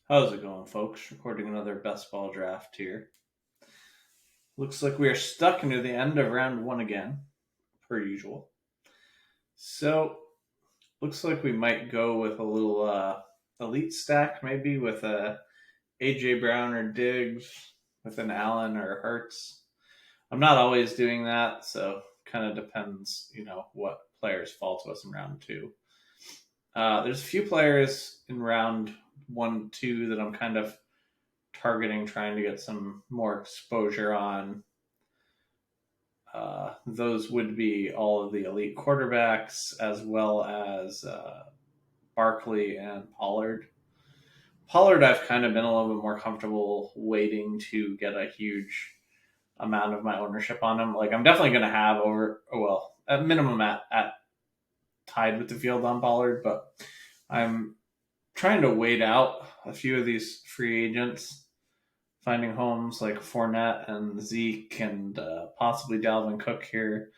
How's it going, folks? Recording another best ball draft here. Looks like we are stuck near the end of round one again, per usual. So, looks like we might go with a little elite stack, maybe with a AJ Brown or Diggs, with an Allen or Hurts. I'm not always doing that, so kind of depends, what players fall to us in round two. There's a few players in round one, two that I'm kind of targeting, trying to get some more exposure on. Those would be all of the elite quarterbacks, as well as Barkley and Pollard. Pollard, I've kind of been a little bit more comfortable waiting to get a huge amount of my ownership on him. Like, I'm definitely going to have at minimum at tied with the field on Pollard, but I'm trying to wait out a few of these free agents, finding homes like Fournette and Zeke and possibly Dalvin Cook here,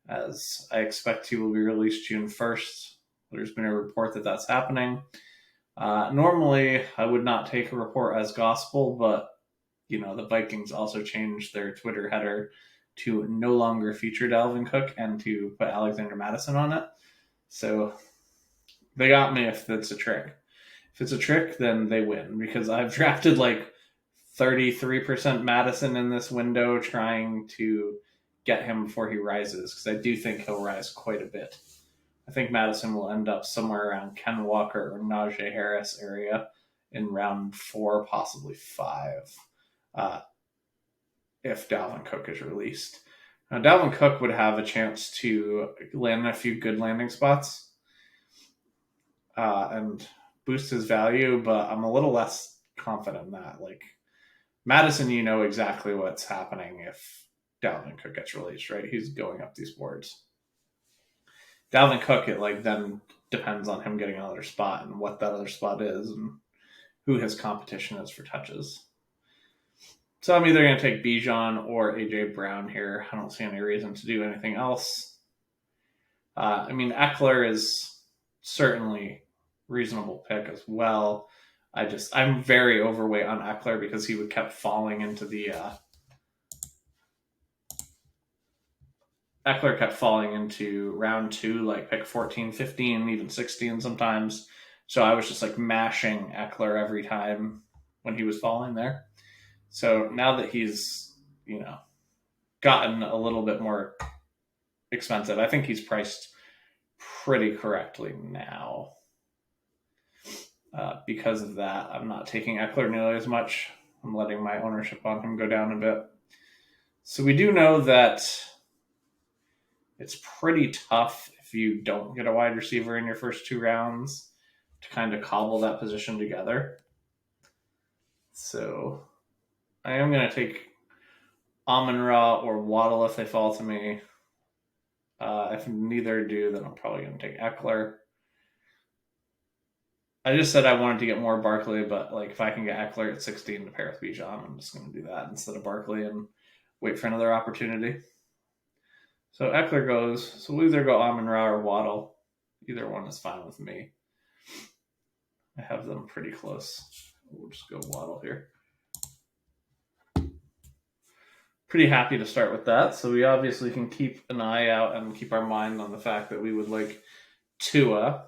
as I expect he will be released June 1st. There's been a report that that's happening. Normally, I would not take a report as gospel, but the Vikings also changed their Twitter header to no longer feature Dalvin Cook and to put Alexander Madison on it. So they got me if it's a trick. If it's a trick, then they win, because I've drafted like 33% Madison in this window, trying to get him before he rises, because I do think he'll rise quite a bit. I think Madison will end up somewhere around Ken Walker or Najee Harris area in round 4, possibly 5, if Dalvin Cook is released. Now, Dalvin Cook would have a chance to land in a few good landing spots and boost his value, but I'm a little less confident in that. Like, Madison, you know exactly what's happening if Dalvin Cook gets released, right? He's going up these boards. Dalvin Cook, it then depends on him getting another spot and what that other spot is and who his competition is for touches. So I'm either going to take Bijan or AJ Brown here. I don't see any reason to do anything else. Eckler is certainly reasonable pick as well. I'm very overweight on Eckler because he kept falling into the Eckler kept falling into round 2, like pick 14, 15, even 16 sometimes. So I was just like mashing Eckler every time when he was falling there. So now that he's, gotten a little bit more expensive, I think he's priced pretty correctly now. Because of that, I'm not taking Eckler nearly as much. I'm letting my ownership on him go down a bit. So we do know that it's pretty tough if you don't get a wide receiver in your first 2 rounds to kind of cobble that position together. So I am going to take Amon-Ra or Waddle if they fall to me. If neither do, then I'm probably going to take Eckler. I just said I wanted to get more Barkley, but if I can get Eckler at 16 to pair with Bijan, I'm just going to do that instead of Barkley and wait for another opportunity. So Eckler goes. So we'll either go Amon-Ra or Waddle. Either one is fine with me. I have them pretty close. We'll just go Waddle here. Pretty happy to start with that. So we obviously can keep an eye out and keep our mind on the fact that we would like Tua.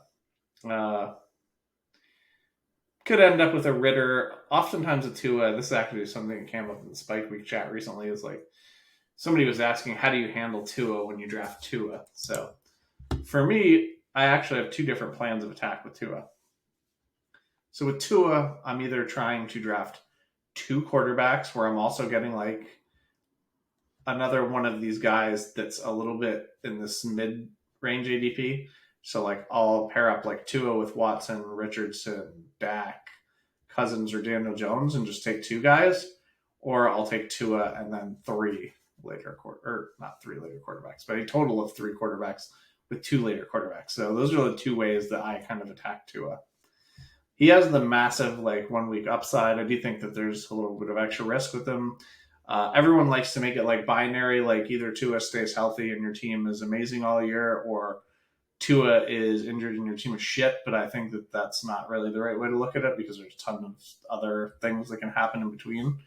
Could end up with a Ritter. Oftentimes a Tua, this is actually something that came up in the Spike Week chat recently, is somebody was asking, how do you handle Tua when you draft Tua? So for me, I actually have 2 different plans of attack with Tua. So with Tua, I'm either trying to draft 2 quarterbacks where I'm also getting another one of these guys that's a little bit in this mid-range ADP. So I'll pair up Tua with Watson, Richardson, Dak, Cousins, or Daniel Jones and just take 2 guys. Or I'll take Tua and then 3 later not 3 later quarterbacks, but a total of 3 quarterbacks with 2 later quarterbacks. So those are the 2 ways that I kind of attack Tua. He has the massive 1 week upside. I do think that there's a little bit of extra risk with him. Everyone likes to make it binary, either Tua stays healthy and your team is amazing all year, or Tua is injured and your team is shit, but I think that that's not really the right way to look at it because there's a ton of other things that can happen in between.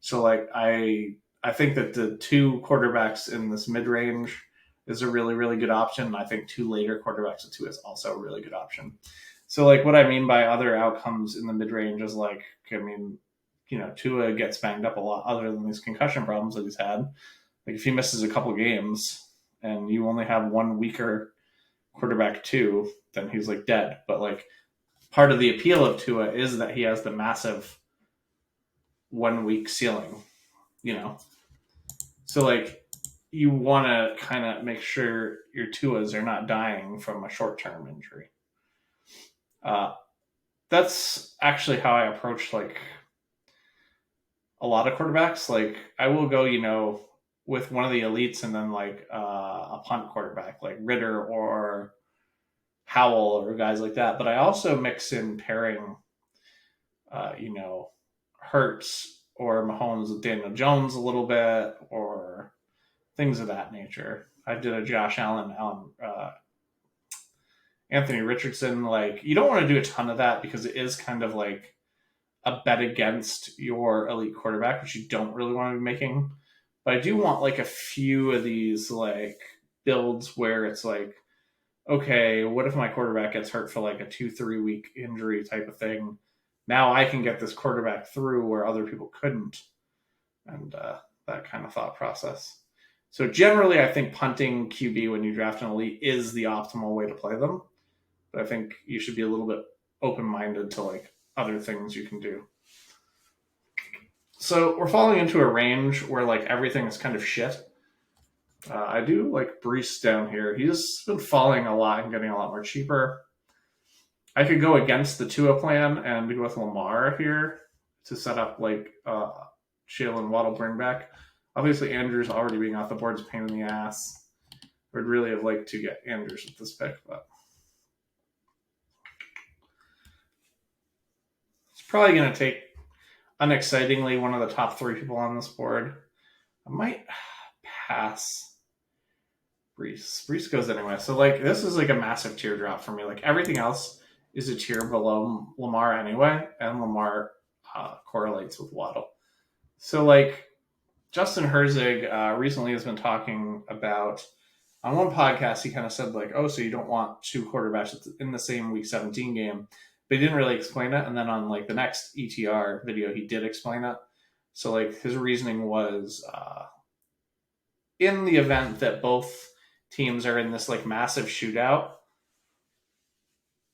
So like I think that the two quarterbacks in this mid range is a really, really good option. And I think two later quarterbacks at two is also a really good option. So like what I mean by other outcomes in the mid range is like, I mean, Tua gets banged up a lot other than these concussion problems that he's had. Like if he misses a couple games and you only have one weaker quarterback two, then he's like dead. But like part of the appeal of Tua is that he has the massive 1 week ceiling, you know. So like you want to kind of make sure your Tuas are not dying from a short term injury. That's actually how I approach like a lot of quarterbacks. Like I will go, with one of the elites and then like a punt quarterback like Ritter or Howell or guys like that. But I also mix in pairing, Hurts or Mahomes with Daniel Jones a little bit or things of that nature. I did a Josh Allen, Anthony Richardson. Like you don't want to do a ton of that because it is kind of like a bet against your elite quarterback, which you don't really want to be making. But I do want like a few of these like builds where it's like, okay, what if my quarterback gets hurt for like a 2-3 week injury type of thing? Now I can get this quarterback through where other people couldn't, and that kind of thought process. So generally, I think punting QB when you draft an elite is the optimal way to play them. But I think you should be a little bit open-minded to like other things you can do. So we're falling into a range where like everything is kind of shit. I do like Brees down here. He's been falling a lot and getting a lot more cheaper. I could go against the Tua plan and go with Lamar here to set up like Jalen Waddle bring back. Obviously, Andrews already being off the board is a pain in the ass. I'd really have liked to get Andrews with this pick, but it's probably going to take, unexcitingly, one of the top three people on this board. I might pass Brees. Brees goes anyway. So, like, this is like a massive teardrop for me. Like, everything else is a tier below Lamar anyway, and Lamar correlates with Waddle. So, like, Justin Herzig recently has been talking about, on one podcast, he kind of said, like, oh, so you don't want two quarterbacks in the same Week 17 game. But he didn't really explain it. And then on, like, the next ETR video, he did explain it. So, like, his reasoning was in the event that both teams are in this, like, massive shootout,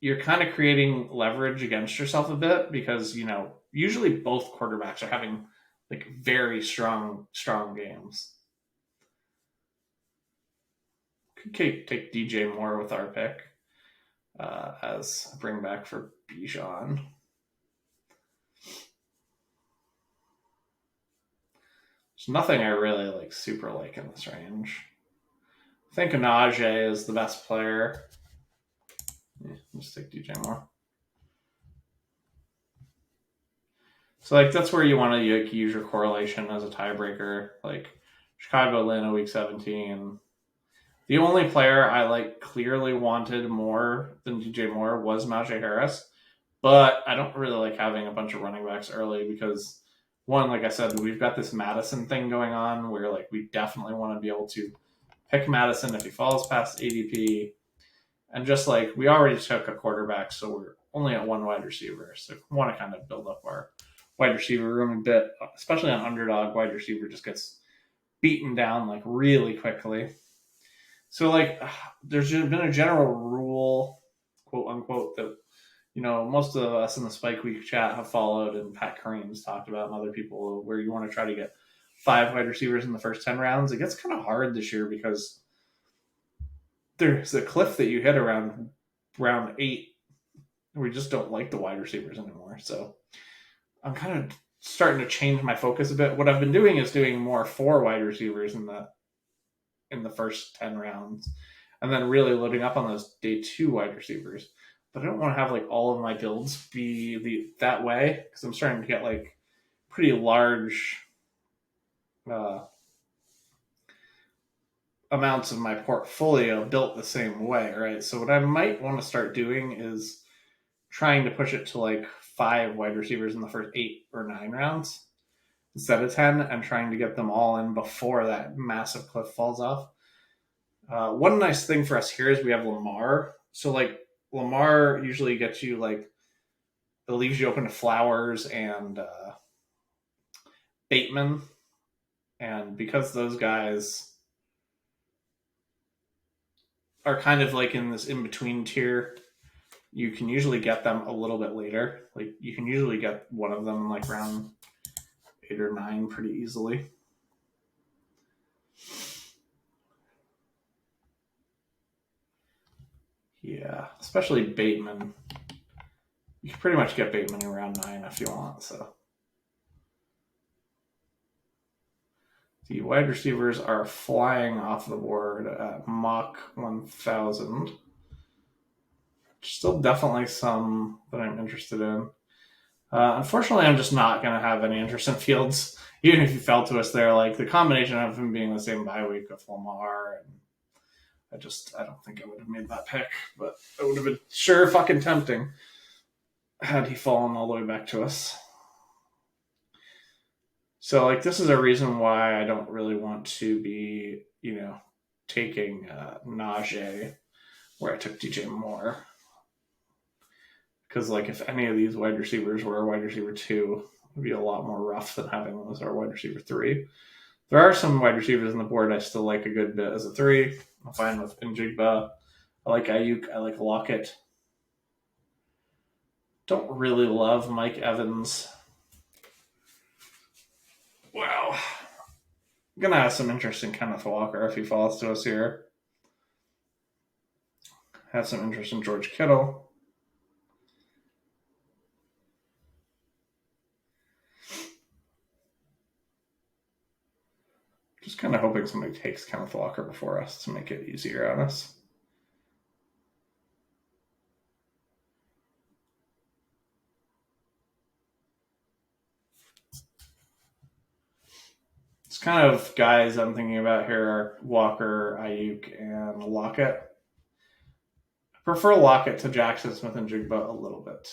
you're kind of creating leverage against yourself a bit because, usually both quarterbacks are having like very strong games. Could take DJ Moore with our pick as a bring back for Bijan. There's nothing I really like super like in this range. I think Najee is the best player. Yeah, just take DJ Moore. So like that's where you want to like use your correlation as a tiebreaker. Like Chicago, Atlanta, Week 17. The only player I like clearly wanted more than DJ Moore was Najee Harris, but I don't really like having a bunch of running backs early because one, like I said, we've got this Madison thing going on where like we definitely want to be able to pick Madison if he falls past ADP, and just like we already took a quarterback, so we're only at one wide receiver, so we want to kind of build up our wide receiver room a bit, especially on underdog. Wide receiver just gets beaten down like really quickly. So like there's been a general rule, quote unquote, that most of us in the Spike Week chat have followed and Pat Kareem's talked about and other people where you want to try to get 5 wide receivers in the first 10 rounds. It gets kind of hard this year because there's a cliff that you hit around round 8. We just don't like the wide receivers anymore. So I'm kind of starting to change my focus a bit. What I've been doing is doing more 4 wide receivers in the first 10 rounds and then really loading up on those day 2 wide receivers. But I don't want to have like all of my builds be that way because I'm starting to get like pretty large amounts of my portfolio built the same way, right? So what I might want to start doing is trying to push it to like 5 wide receivers in the first 8 or 9 rounds instead of 10, and trying to get them all in before that massive cliff falls off. One nice thing for us here is we have Lamar. So like Lamar usually gets you like, it leaves you open to Flowers and Bateman, and because those guys are kind of like in this in between tier, you can usually get them a little bit later. Like you can usually get one of them in like round 8 or 9 pretty easily. Yeah, especially Bateman. You can pretty much get Bateman in round 9 if you want. So the wide receivers are flying off the board at Mach 1000. Still definitely some that I'm interested in. Unfortunately, I'm just not going to have any interest in Fields, even if he fell to us there. Like the combination of him being the same bye week of Lamar, and I don't think I would have made that pick, but it would have been sure fucking tempting had he fallen all the way back to us. So, like, this is a reason why I don't really want to be, taking Najee where I took DJ Moore. Because, like, if any of these wide receivers were a wide receiver 2, it would be a lot more rough than having them as our wide receiver 3. There are some wide receivers on the board I still like a good bit as a 3. I'm fine with Njigba. I like Ayuk. I like Lockett. Don't really love Mike Evans. Wow. I'm going to have some interest in Kenneth Walker if he falls to us here. Have some interest in George Kittle. Just kind of hoping somebody takes Kenneth Walker before us to make it easier on us. It's kind of guys I'm thinking about here are Walker, Ayuk, and Lockett. I prefer Lockett to Jackson Smith and Jigba a little bit.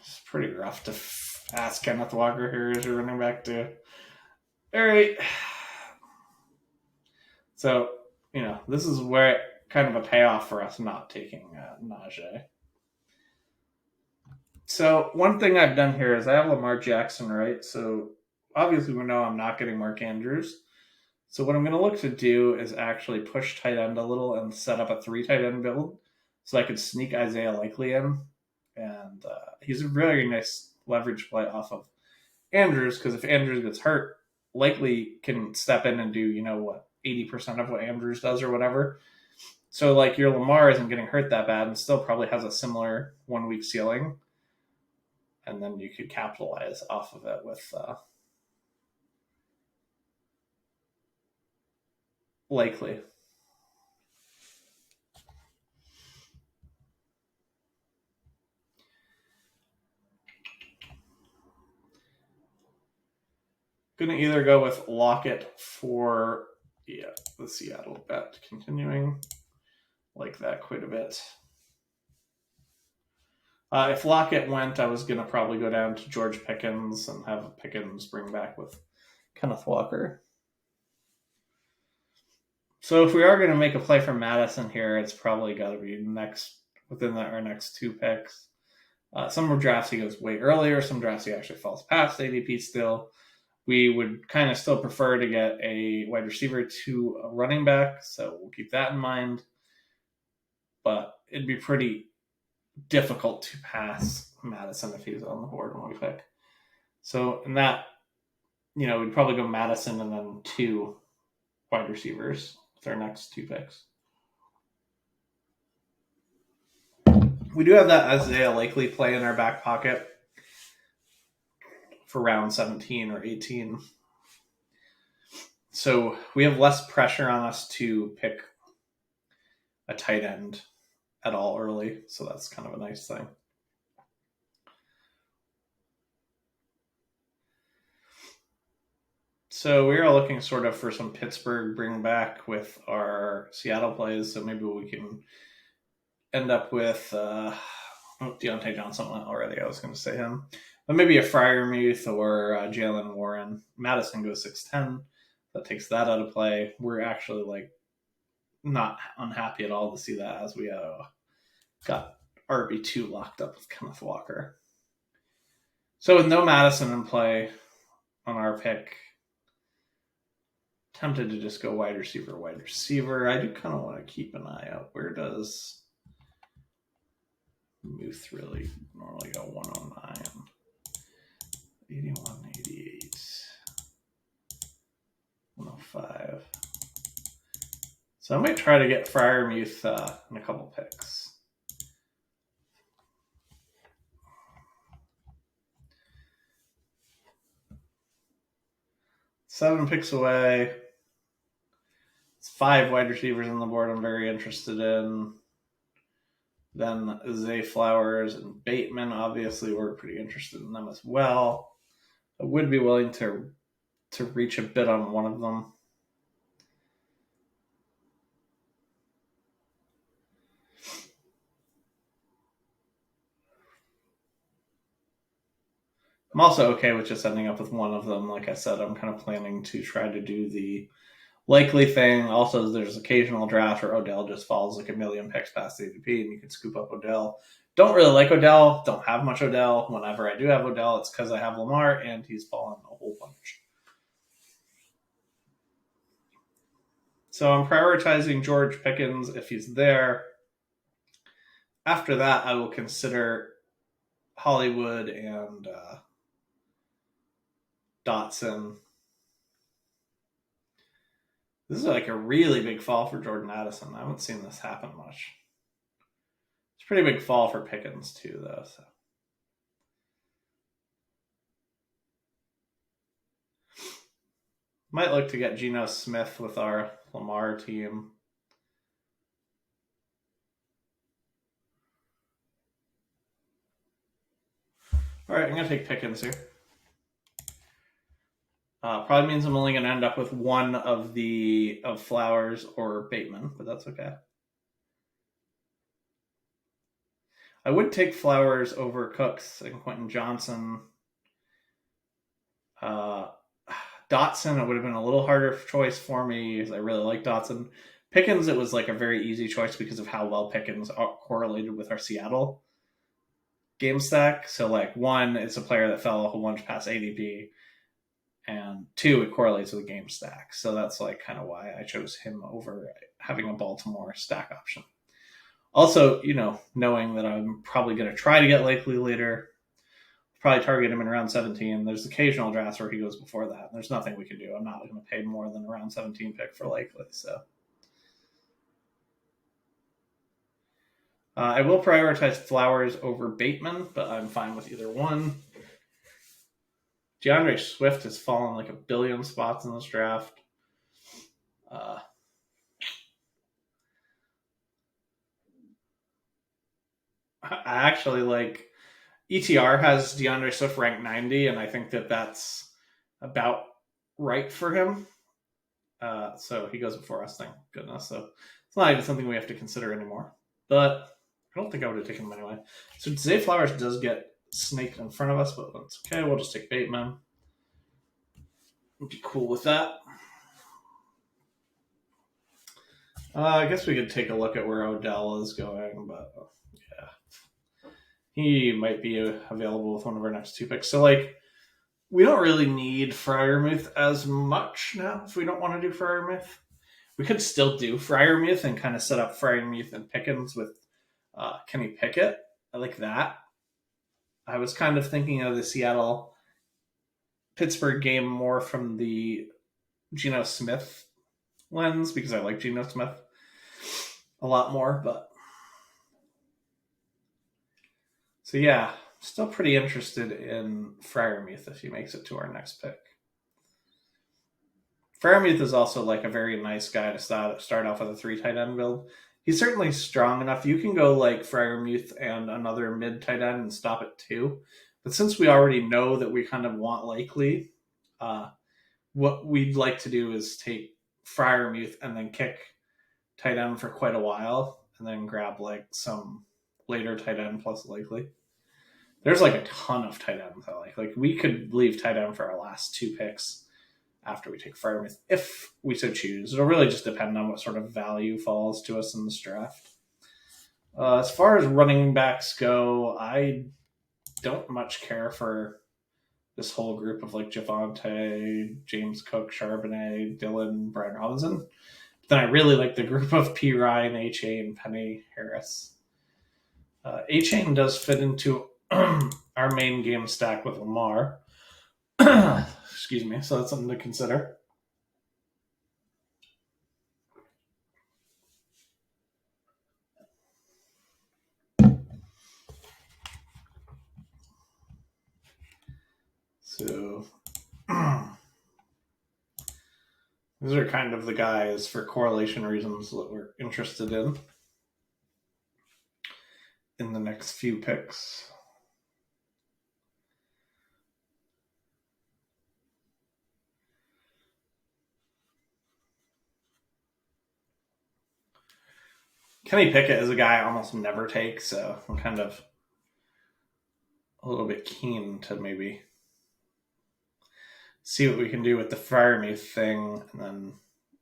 It's pretty rough to ask Kenneth Walker here as your running back too. All right. So, this is where kind of a payoff for us not taking Najee. So one thing I've done here is I have Lamar Jackson, right? So obviously we know I'm not getting Mark Andrews. So what I'm going to look to do is actually push tight end a little and set up a 3 tight end build so I could sneak Isaiah Likely in. And he's a very nice leverage play off of Andrews, because if Andrews gets hurt, Likely can step in and do, 80% of what Andrews does or whatever. So like your Lamar isn't getting hurt that bad and still probably has a similar 1-week ceiling. And then you could capitalize off of it with Likely. Gonna either go with Lockett for the Seattle bet continuing. Like that quite a bit. If Lockett went, I was gonna probably go down to George Pickens and have Pickens bring back with Kenneth Walker. So if we are gonna make a play for Madison here, it's probably got to be within our next 2 picks. Some drafts he goes way earlier. Some drafts he actually falls past ADP still. We would kind of still prefer to get a wide receiver to a running back, so we'll keep that in mind. But it'd be pretty difficult to pass Madison if he's on the board when we pick. So in that, we'd probably go Madison and then 2 wide receivers with our next 2 picks. We do have that Isaiah Likely play in our back pocket for round 17 or 18. So we have less pressure on us to pick a tight end at all early. So that's kind of a nice thing. So we are looking sort of for some Pittsburgh bring back with our Seattle plays. So maybe we can end up with Deontay Johnson already. I was going to say him, but maybe a Fryermuth or Jalen Warren. Madison goes 6'10". That takes that out of play. We're actually like not unhappy at all to see that, as we got RB2 locked up with Kenneth Walker. So with no Madison in play on our pick, tempted to just go wide receiver, wide receiver. I do kind of want to keep an eye out. Where does Muth really normally go? 109, 81, 88, 105. So I might try to get Fryermuth in a couple picks. Seven picks away. It's 5 wide receivers on the board I'm very interested in. Then Zay Flowers and Bateman, obviously, we're pretty interested in them as well. I would be willing to reach a bit on one of them. I'm also okay with just ending up with one of them. Like I said, I'm kind of planning to try to do the likely thing. Also, there's occasional draft where Odell just falls like a million picks past the ADP, and you can scoop up Odell. Don't really like Odell. Don't have much Odell. Whenever I do have Odell, it's because I have Lamar, and he's fallen a whole bunch. So I'm prioritizing George Pickens if he's there. After that, I will consider Hollywood and Dotson. This is like a really big fall for Jordan Addison. I haven't seen this happen much. It's a pretty big fall for Pickens too, though. So. Might look to get Geno Smith with our Lamar team. All right, I'm going to take Pickens here. Probably means I'm only going to end up with one of Flowers or Bateman, but that's okay. I would take Flowers over Cooks and Quentin Johnson. Dotson, it would have been a little harder choice for me because I really like Dotson. Pickens, it was like a very easy choice because of how well Pickens correlated with our Seattle game stack. So, like, 1, it's a player that fell a whole bunch past ADP, and 2, it correlates with the game stack. So that's like kind of why I chose him over having a Baltimore stack option. Also, knowing that I'm probably going to try to get Likely later, probably target him in round 17. There's occasional drafts where he goes before that. There's nothing we can do. I'm not going to pay more than a round 17 pick for Likely. So I will prioritize Flowers over Bateman, but I'm fine with either one. DeAndre Swift has fallen like a billion spots in this draft. I actually like ETR has DeAndre Swift ranked 90, and I think that that's about right for him. So he goes before us, thank goodness. So it's not even something we have to consider anymore. But I don't think I would have taken him anyway. So Zay Flowers does get snaked in front of us, but that's okay. We'll just take Bateman. We'll be cool with that. I guess we could take a look at where Odell is going, but yeah. He might be available with one of our next 2 picks. So, like, we don't really need Fryermuth as much now if we don't want to do Fryermuth. We could still do Fryermuth and kind of set up Fryermuth and Pickens with Kenny Pickett. I like that. I was kind of thinking of the Seattle-Pittsburgh game more from the Geno Smith lens because I like Geno Smith a lot more. But so yeah, still pretty interested in Fryermuth if he makes it to our next pick. Fryermuth is also like a very nice guy to start off with a 3 tight end build. He's certainly strong enough. You can go like Fryermuth and another mid tight end and stop at 2. But since we already know that we kind of want Likely, what we'd like to do is take Freiermuth and then kick tight end for quite a while, and then grab like some later tight end plus likely. There's like a ton of tight ends I like. Like we could leave tight end for our last 2 picks after we take Freiermuth if we so choose. It'll really just depend on what sort of value falls to us in this draft. As far as running backs go, I don't much care for this whole group of like Javonte, James Cook, Charbonnet, Dylan, Brian Robinson. But then I really like the group of P. Ryan, Achane, Penny, Harris. Achane does fit into our main game stack with Lamar. Excuse me, so that's something to consider. So these are kind of the guys for correlation reasons that we're interested in the next few picks. Kenny Pickett is a guy I almost never take, so I'm kind of a little bit keen to maybe see what we can do with the Freiermuth thing, and then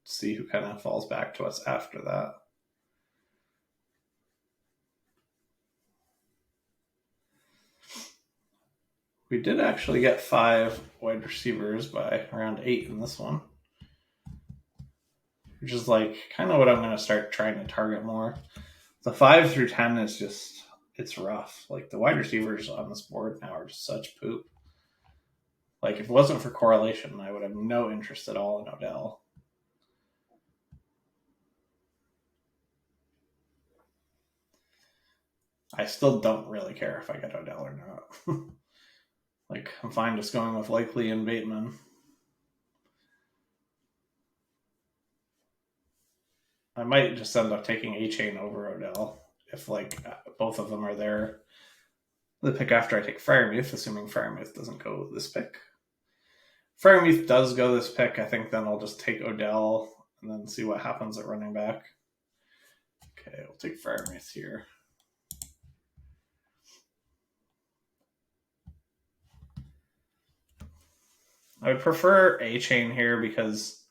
see who kind of falls back to us after that. We did actually get 5 wide receivers by around 8 in this one, which is like kind of what I'm going to start trying to target more. The 5 through 10 is just, it's rough. Like the wide receivers on this board now are just such poop. Like if it wasn't for correlation, I would have no interest at all in Odell. I still don't really care if I get Odell or not. Like I'm fine just going with Likely and Bateman. I might just end up taking Achane over Odell if like both of them are there. The pick after I take Freiermuth, assuming Freiermuth doesn't go this pick. Freiermuth does go this pick, I think then I'll just take Odell and then see what happens at running back. Okay, we'll take Freiermuth here. I would prefer Achane here because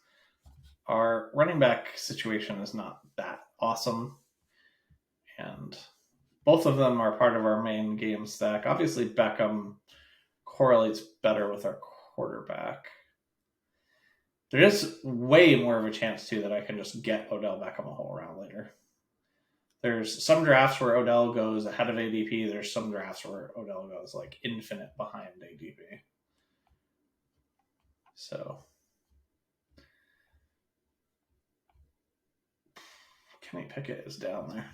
our running back situation is not that awesome. And both of them are part of our main game stack. Obviously, Beckham correlates better with our quarterback. There is way more of a chance, too, that I can just get Odell Beckham a whole round later. There's some drafts where Odell goes ahead of ADP. There's some drafts where Odell goes like infinite behind ADP. So Kenny Pickett is down there.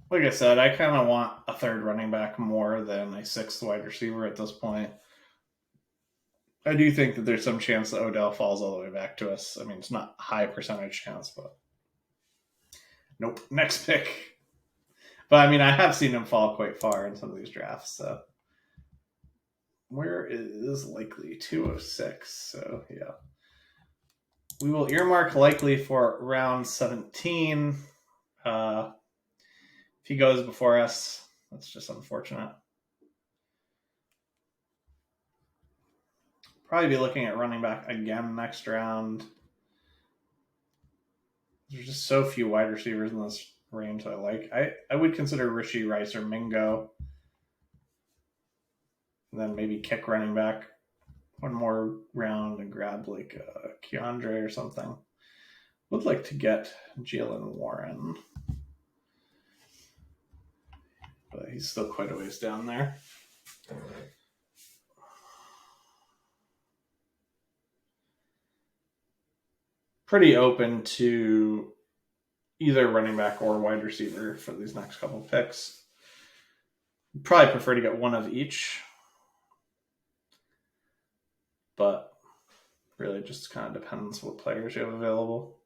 Like I said, I kind of want a third running back more than a 6th wide receiver at this point. I do think that there's some chance that Odell falls all the way back to us. I mean, it's not a high percentage chance, but nope. Next pick. But I mean, I have seen him fall quite far in some of these drafts. So where is Likely? 206. So yeah. We will earmark Likely for round 17. If he goes before us, that's just unfortunate. Probably be looking at running back again next round. There's just so few wide receivers in this range that I like. I would consider Rishi, Rice, or Mingo. And then maybe kick running back one more round and grab like Keandre or something. Would like to get Jalen Warren. But he's still quite a ways down there. Pretty open to either running back or wide receiver for these next couple picks. Probably prefer to get one of each. But really just kind of depends what players you have available.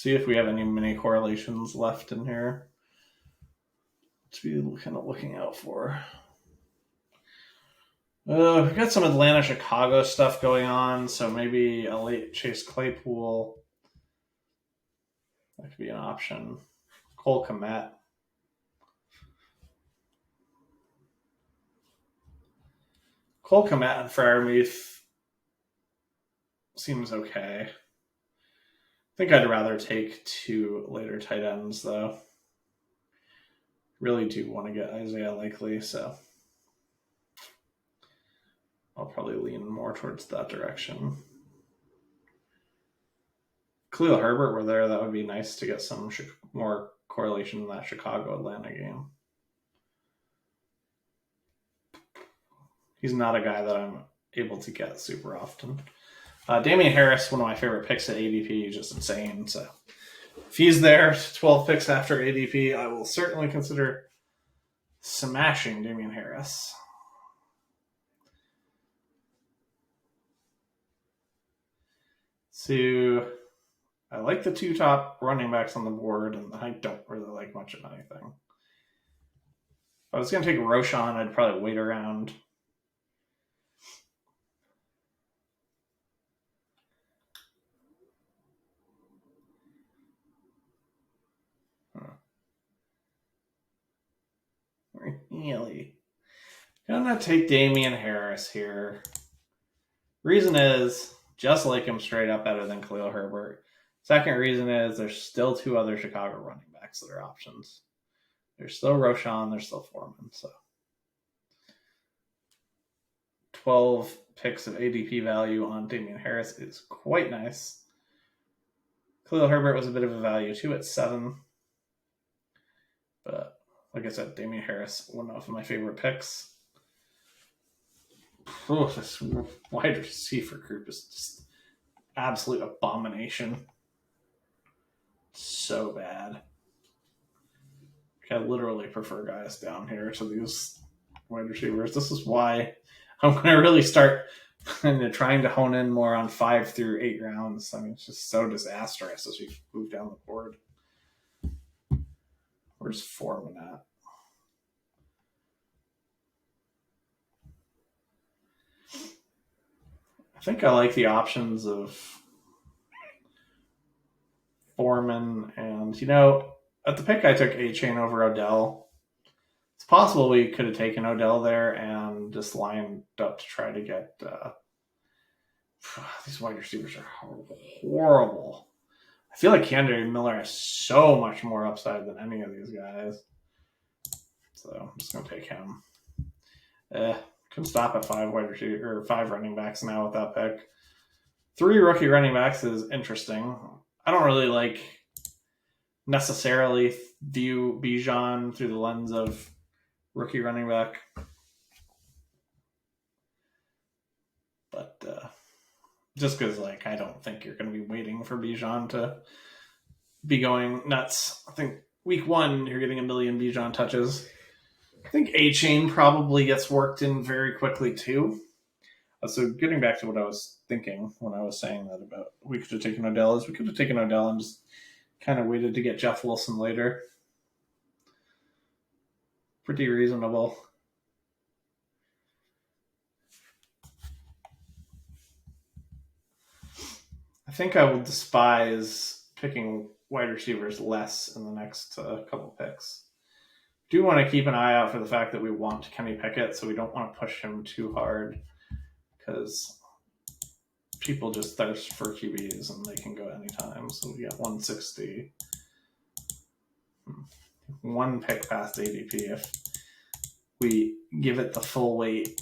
See if we have any mini correlations left in here to be kind of looking out for. We've got some Atlanta Chicago stuff going on, so maybe a late Chase Claypool. That could be an option. Cole Kmet. Cole Kmet and Freiermuth seems okay. I think I'd rather take 2 later tight ends, though. Really do want to get Isaiah Likely, so I'll probably lean more towards that direction. Khalil Herbert were there, that would be nice to get some more correlation in that Chicago-Atlanta game. He's not a guy that I'm able to get super often. Damian Harris, one of my favorite picks at ADP, just insane. So if he's there, 12 picks after ADP, I will certainly consider smashing Damian Harris. So I like the 2 top running backs on the board, and I don't really like much of anything. If I was going to take Roshan, I'd probably wait around. Really? Gonna take Damian Harris here. Reason is, just like him straight up better than Khalil Herbert. Second reason is there's still 2 other Chicago running backs that are options. There's still Roshan, there's still Foreman. So 12 picks of ADP value on Damian Harris is quite nice. Khalil Herbert was a bit of a value too at 7. But like I said, Damian Harris, one of my favorite picks. Oh, this wide receiver group is just absolute abomination. So bad. I literally prefer guys down here to these wide receivers. This is why I'm going to really start trying to hone in more on 5 through 8 rounds. I mean, it's just so disastrous as we move down the board. Where's Foreman at? I think I like the options of Foreman and, at the pick I took A-Chain over Odell. It's possible we could have taken Odell there and just lined up to try to get these wide receivers are horrible. I feel like Keandre Miller has so much more upside than any of these guys. So I'm just gonna take him. Couldn't stop at 5 wide receiver or 5 running backs now with that pick. 3 rookie running backs is interesting. I don't really necessarily view Bijan through the lens of rookie running back. But just because I don't think you're going to be waiting for Bijan to be going nuts. I think week 1 you're getting a million Bijan touches. I think A-Chain probably gets worked in very quickly too. So getting back to what I was thinking when I was saying that about we could have taken Odell is we could have taken Odell and just kind of waited to get Jeff Wilson later. Pretty reasonable. I think I will despise picking wide receivers less in the next couple picks. Do want to keep an eye out for the fact that we want Kenny Pickett, so we don't want to push him too hard because people just thirst for QBs and they can go anytime. So we got 160. 1 pick past ADP if we give it the full weight.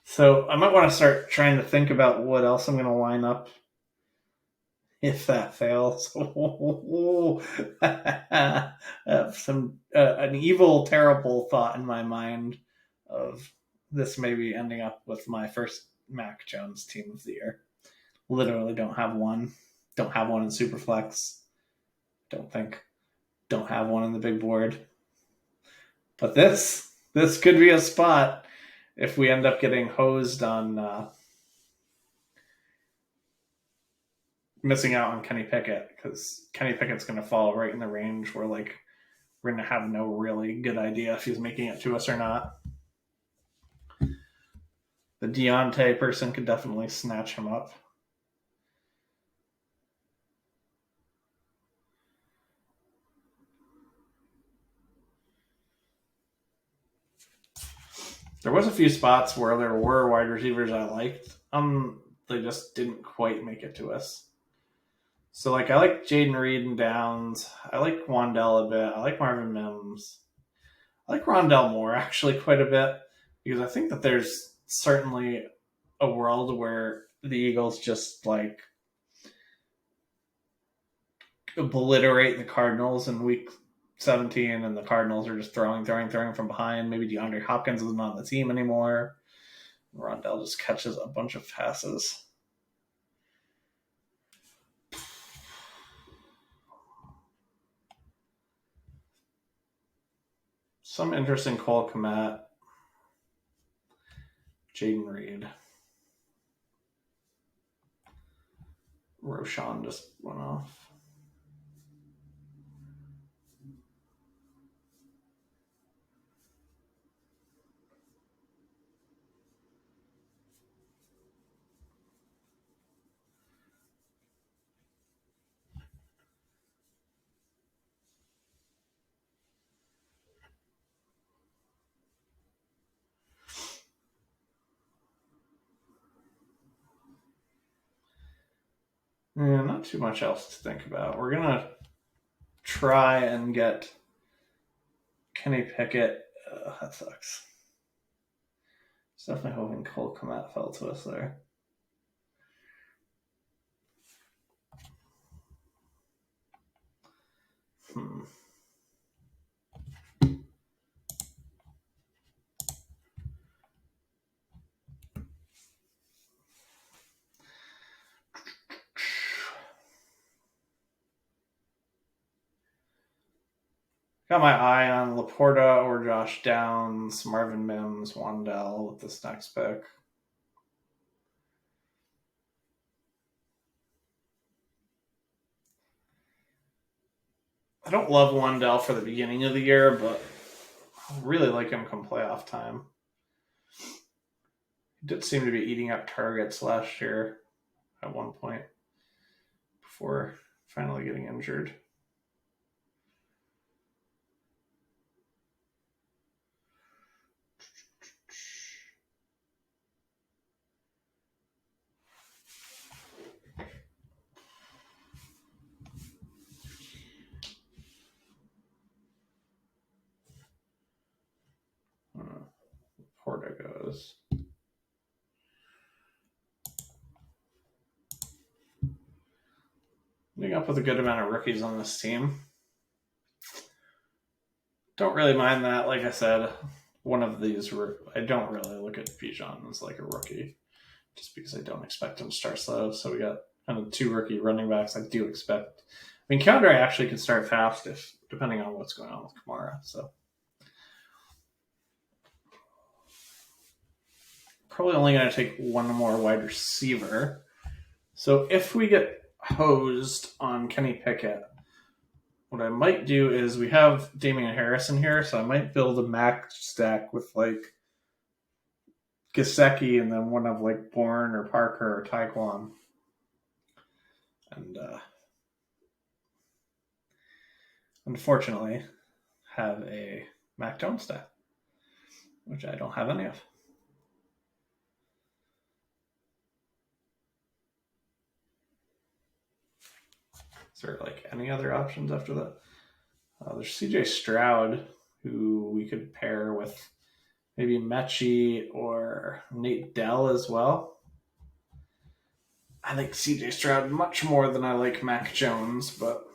So I might want to start trying to think about what else I'm going to line up if that fails. An evil, terrible thought in my mind of this maybe ending up with my first Mac Jones team of the year. Literally don't have one. Don't have one in Superflex. Don't have one in the big board. But this could be a spot if we end up getting hosed on missing out on Kenny Pickett, because Kenny Pickett's going to fall right in the range where like we're going to have no really good idea if he's making it to us or not. The Deontay person could definitely snatch him up. There was a few spots where there were wide receivers I liked. They just didn't quite make it to us. So like I like Jaden Reed and Downs. I like Wandell a bit. I like Marvin Mims. I like Rondell Moore actually quite a bit, because I think that there's certainly a world where the Eagles just like obliterate the Cardinals in week 17, and the Cardinals are just throwing from behind. Maybe DeAndre Hopkins isn't on the team anymore. Rondell just catches a bunch of passes. Some interesting Cole Kmet, Jaden Reed. Roshan just went off. Yeah, not too much else to think about. We're going to try and get Kenny Pickett. That sucks. It's definitely hoping Cole Kmet fell to us there. Got my eye on Laporta or Josh Downs, Marvin Mims, Wandell with this next pick. I don't love Wandell for the beginning of the year, but I really like him come playoff time. He did seem to be eating up targets last year at one point before finally getting injured. Porta goes. Ending up with a good amount of rookies on this team. Don't really mind that. Like I said, one of these, I don't really look at Bijan as like a rookie, just because I don't expect him to start slow. So we got kind of two rookie running backs. I do expect. I mean, Keandre actually could start fast if, depending on what's going on with Kamara. So probably only going to take one more wide receiver. So if we get hosed on Kenny Pickett, what I might do is we have Damian Harris in here, so I might build a max stack with like Gesicki and then one of like Bourne or Parker or Taekwon. And unfortunately have a Mac Jones stack, which I don't have any of. Is there like any other options after that? There's CJ Stroud, who we could pair with maybe Mechie or Nate Dell as well. I like CJ Stroud much more than I like Mac Jones, but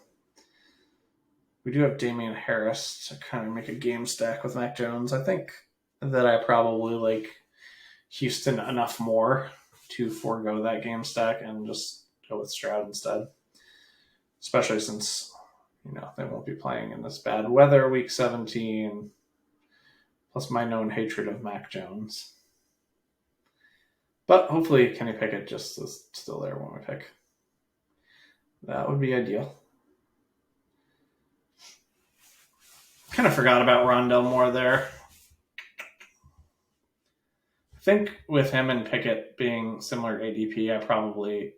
we do have Damian Harris to kind of make a game stack with Mac Jones. I think that I probably like Houston enough more to forego that game stack and just go with Stroud instead. Especially since, they won't be playing in this bad weather week 17, plus my known hatred of Mac Jones. But hopefully Kenny Pickett just is still there when we pick. That would be ideal. Kind of forgot about Rondell Moore there. I think with him and Pickett being similar ADP, I probably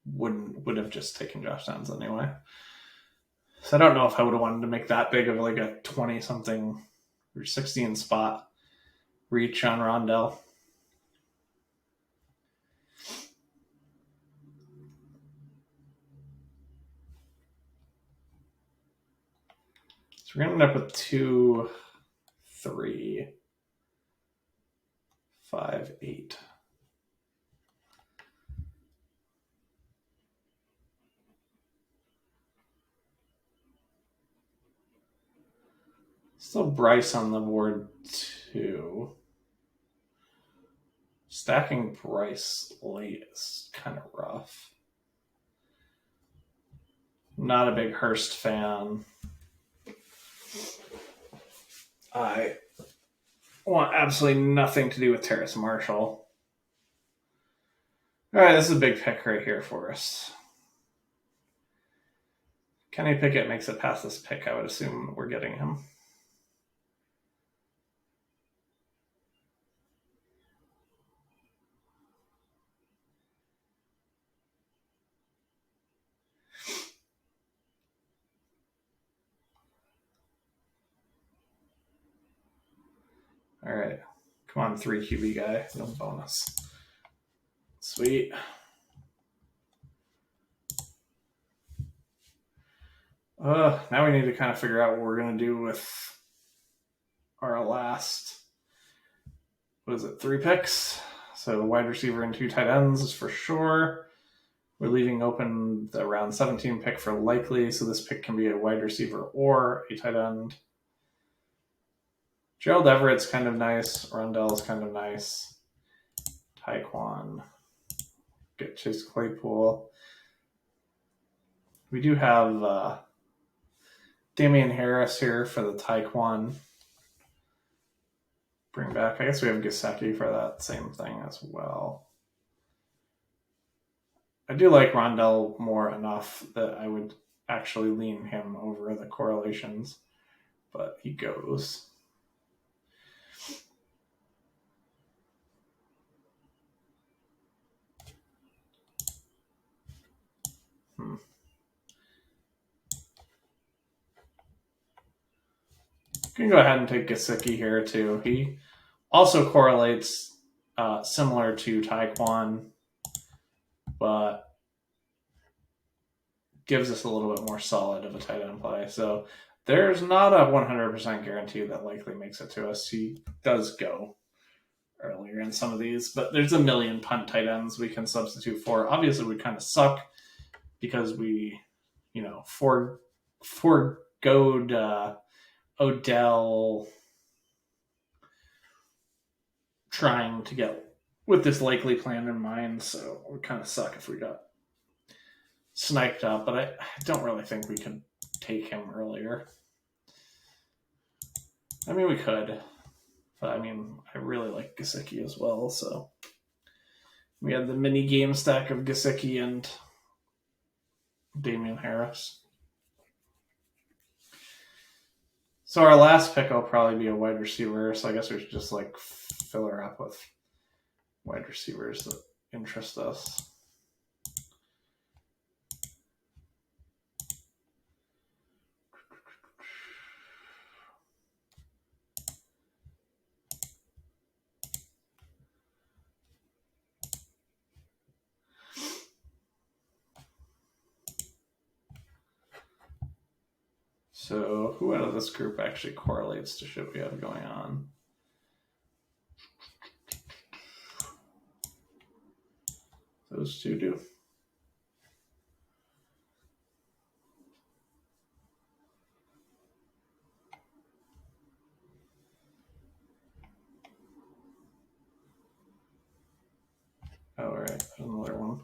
would have just taken Josh Downs anyway. So I don't know if I would have wanted to make that big of like a 20 something or 16 spot reach on Rondell. So we're going to end up with 2, 3, 5, 8. Still Bryce on the board too. Stacking Bryce late is kind of rough. Not a big Hurst fan. I want absolutely nothing to do with Terrace Marshall. All right, this is a big pick right here for us. Kenny Pickett makes it past this pick. I would assume we're getting him. All right. Come on, 3 QB guy. No bonus. Sweet. Now we need to kind of figure out what we're going to do with our last, 3 picks? So the wide receiver and 2 tight ends is for sure. We're leaving open the round 17 pick for likely, so this pick can be a wide receiver or a tight end. Gerald Everett's kind of nice. Rondell's kind of nice. Tyquan. Get Chase Claypool. We do have Damian Harris here for the Tyquan. Bring back. I guess we have Gesicki for that same thing as well. I do like Rondell Moore enough that I would actually lean him over the correlations, but he goes. You can go ahead and take Gesicki here too. He also correlates similar to Tyquan, but gives us a little bit more solid of a tight end play. So there's not a 100% guarantee that likely makes it to us. He does go earlier in some of these, but there's a million punt tight ends we can substitute for. Obviously, we kind of suck because we, foregoed Odell trying to get with this likely plan in mind. So it would kind of suck if we got sniped up, but I don't really think we could take him earlier. I mean, we could, but I mean, I really like Gesicki as well. So we had the mini game stack of Gesicki and Damian Harris. So our last pick will probably be a wide receiver. So I guess we should just fill her up with wide receivers that interest us. So who out of this group actually correlates to shit we have going on? Those two do. All right, there's another one.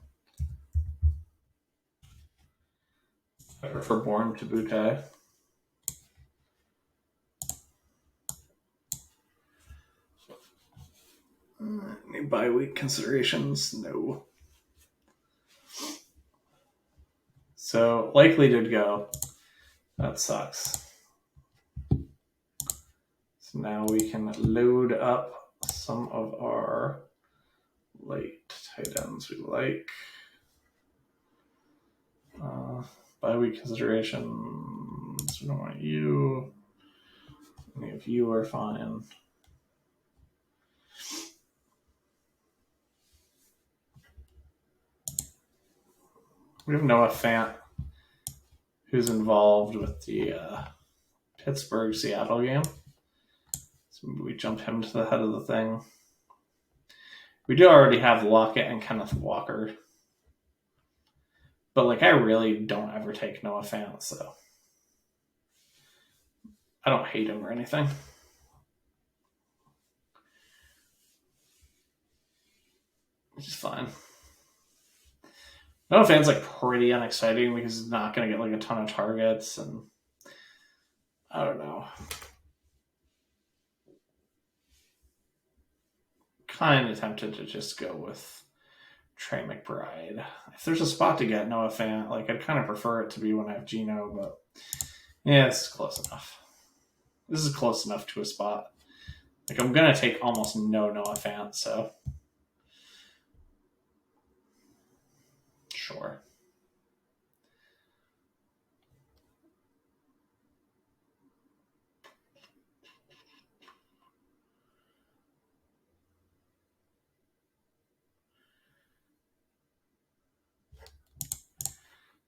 I prefer Born to Butai. Any bye week considerations? No. So likely did go. That sucks. So now we can load up some of our late tight ends we like. Bye-week considerations. We don't want you. Any of you are fine. We have Noah Fant, who's involved with the Pittsburgh-Seattle game. So we jump him to the head of the thing. We do already have Lockett and Kenneth Walker. But, like, I really don't ever take Noah Fant, so I don't hate him or anything. Which is fine. Noah Fant's, like, pretty unexciting because he's not going to get, like, a ton of targets, and I don't know. Kind of tempted to just go with Trey McBride. If there's a spot to get Noah Fant, like, I'd kind of prefer it to be when I have Geno, but yeah, this is close enough. This is close enough to a spot. Like, I'm going to take almost no Noah Fant, so sure.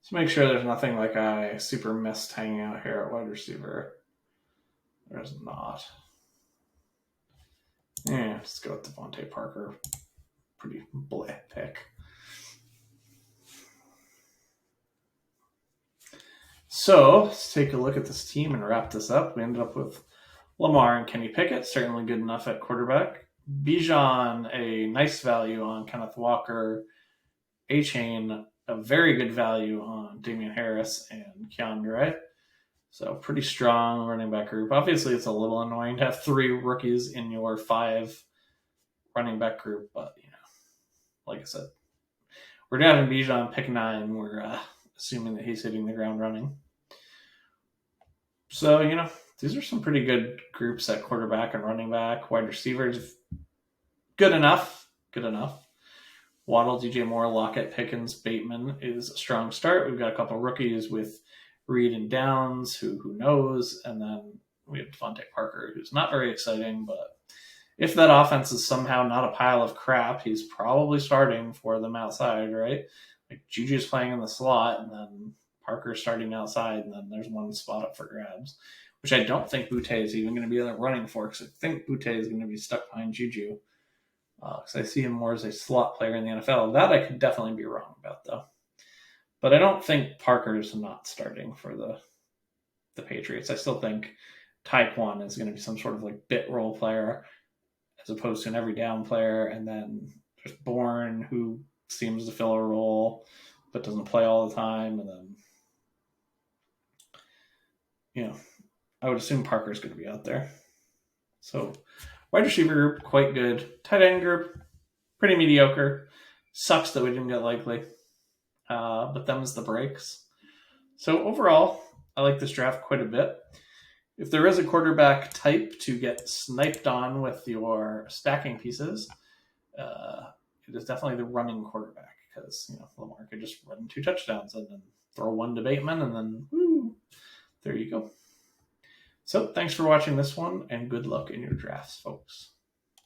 So make sure there's nothing like I super missed hanging out here at wide receiver. There's not. Yeah, let's go with Devontae Parker. Pretty bleh pick. So let's take a look at this team and wrap this up. We ended up with Lamar and Kenny Pickett, certainly good enough at quarterback. Bijan, a nice value on Kenneth Walker. A-Chain, a very good value on Damian Harris and Keandre. So pretty strong running back group. Obviously, it's a little annoying to have 3 rookies in your 5 running back group, but like I said, we're having Bijan pick 9. We're assuming that he's hitting the ground running. So these are some pretty good groups at quarterback and running back. Wide receivers, good enough. Waddle, DJ Moore, Lockett, Pickens, Bateman is a strong start. We've got a couple of rookies with Reed and Downs, who knows, and then we have Devontae Parker, who's not very exciting, but if that offense is somehow not a pile of crap, he's probably starting for them outside, right? Like Juju's playing in the slot, and then Parker's starting outside, and then there's one spot up for grabs, which I don't think Boutte is even going to be running for, because I think Boutte is going to be stuck behind Juju. Because I see him more as a slot player in the NFL. That I could definitely be wrong about, though. But I don't think Parker's not starting for the Patriots. I still think Tyquan is going to be some sort of like bit role player as opposed to an every down player. And then there's Bourne, who seems to fill a role but doesn't play all the time. And then, I would assume Parker's going to be out there. So wide receiver group, quite good. Tight end group, pretty mediocre. Sucks that we didn't get Likely. But them's the breaks. So overall, I like this draft quite a bit. If there is a quarterback type to get sniped on with your stacking pieces, it is definitely the running quarterback, because Lamar could just run 2 touchdowns and then throw 1 to Bateman, and then woo, there you go. So thanks for watching this one, and good luck in your drafts, folks.